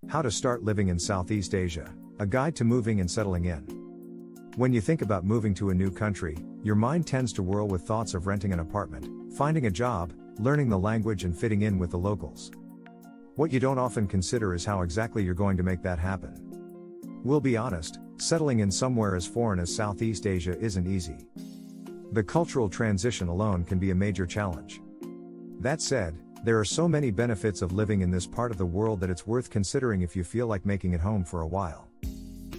How to start living in Southeast Asia, a guide to moving and settling in. When you think about moving to a new country, your mind tends to whirl with thoughts of renting an apartment, finding a job, learning the language and fitting in with the locals. What you don't often consider is how exactly you're going to make that happen. We'll be honest, settling in somewhere as foreign as Southeast Asia isn't easy. The cultural transition alone can be a major challenge. That said, there are so many benefits of living in this part of the world that it's worth considering if you feel like making it home for a while.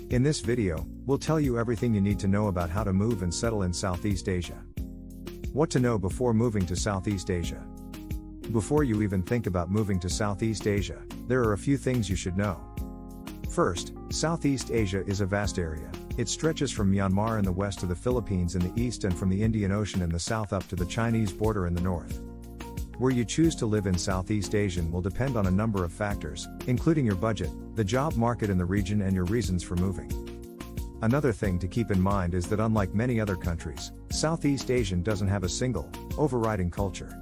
In this video, we'll tell you everything you need to know about how to move and settle in Southeast Asia. What to know before moving to Southeast Asia. Before you even think about moving to Southeast Asia, there are a few things you should know. First, Southeast Asia is a vast area. It stretches from Myanmar in the west to the Philippines in the east and from the Indian Ocean in the south up to the Chinese border in the north. Where you choose to live in Southeast Asia will depend on a number of factors, including your budget, the job market in the region and your reasons for moving. Another thing to keep in mind is that unlike many other countries, Southeast Asia doesn't have a single, overriding culture.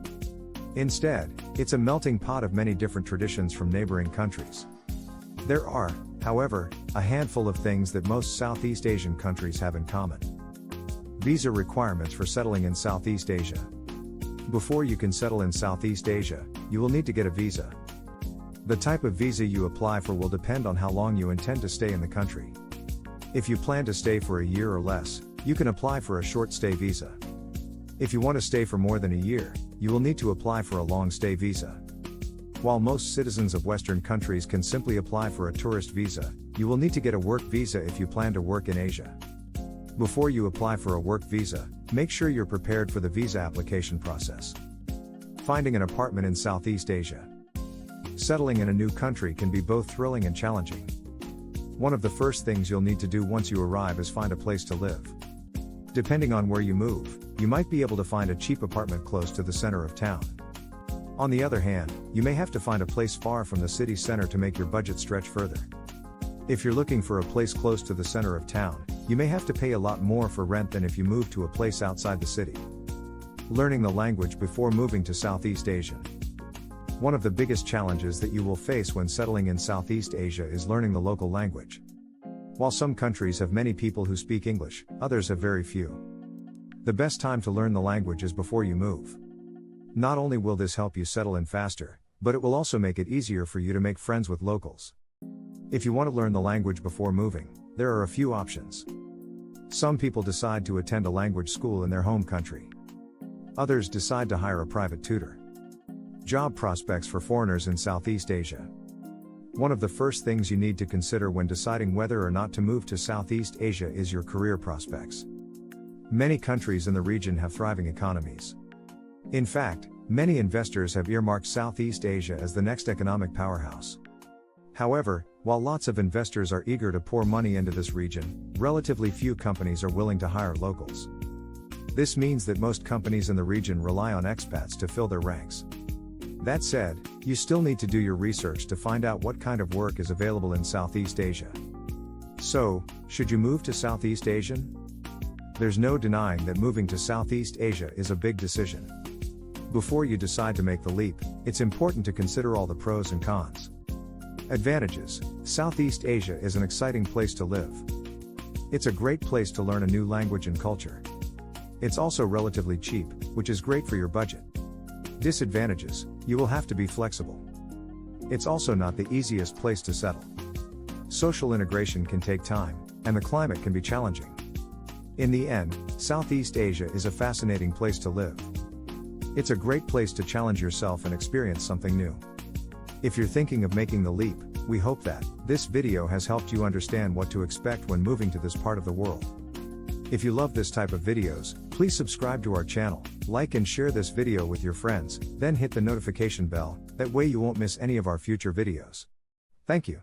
Instead, it's a melting pot of many different traditions from neighboring countries. There are, however, a handful of things that most Southeast Asian countries have in common. Visa requirements for settling in Southeast Asia. Before you can settle in Southeast Asia, you will need to get a visa. The type of visa you apply for will depend on how long you intend to stay in the country. If you plan to stay for a year or less, you can apply for a short stay visa. If you want to stay for more than a year, you will need to apply for a long stay visa. While most citizens of Western countries can simply apply for a tourist visa, you will need to get a work visa if you plan to work in Asia. Before you apply for a work visa, make sure you're prepared for the visa application process. Finding an apartment in Southeast Asia. Settling in a new country can be both thrilling and challenging. One of the first things you'll need to do once you arrive is find a place to live. Depending on where you move, you might be able to find a cheap apartment close to the center of town. On the other hand, you may have to find a place far from the city center to make your budget stretch further. If you're looking for a place close to the center of town, you may have to pay a lot more for rent than if you move to a place outside the city. Learning the language before moving to Southeast Asia. One of the biggest challenges that you will face when settling in Southeast Asia is learning the local language. While some countries have many people who speak English, others have very few. The best time to learn the language is before you move. Not only will this help you settle in faster, but it will also make it easier for you to make friends with locals. If you want to learn the language before moving, there are a few options. Some people decide to attend a language school in their home country. Others decide to hire a private tutor. Job prospects for foreigners in Southeast Asia. One of the first things you need to consider when deciding whether or not to move to Southeast Asia is your career prospects. Many countries in the region have thriving economies. In fact, many investors have earmarked Southeast Asia as the next economic powerhouse. However, while lots of investors are eager to pour money into this region, relatively few companies are willing to hire locals. This means that most companies in the region rely on expats to fill their ranks. That said, you still need to do your research to find out what kind of work is available in Southeast Asia. So, should you move to Southeast Asia? There's no denying that moving to Southeast Asia is a big decision. Before you decide to make the leap, it's important to consider all the pros and cons. Advantages: Southeast Asia is an exciting place to live. It's a great place to learn a new language and culture. It's also relatively cheap, which is great for your budget. Disadvantages: you will have to be flexible. It's also not the easiest place to settle. Social integration can take time, and the climate can be challenging. In the end, Southeast Asia is a fascinating place to live. It's a great place to challenge yourself and experience something new. If you're thinking of making the leap, we hope that this video has helped you understand what to expect when moving to this part of the world. If you love this type of videos, please subscribe to our channel, like and share this video with your friends, then hit the notification bell, that way you won't miss any of our future videos. Thank you.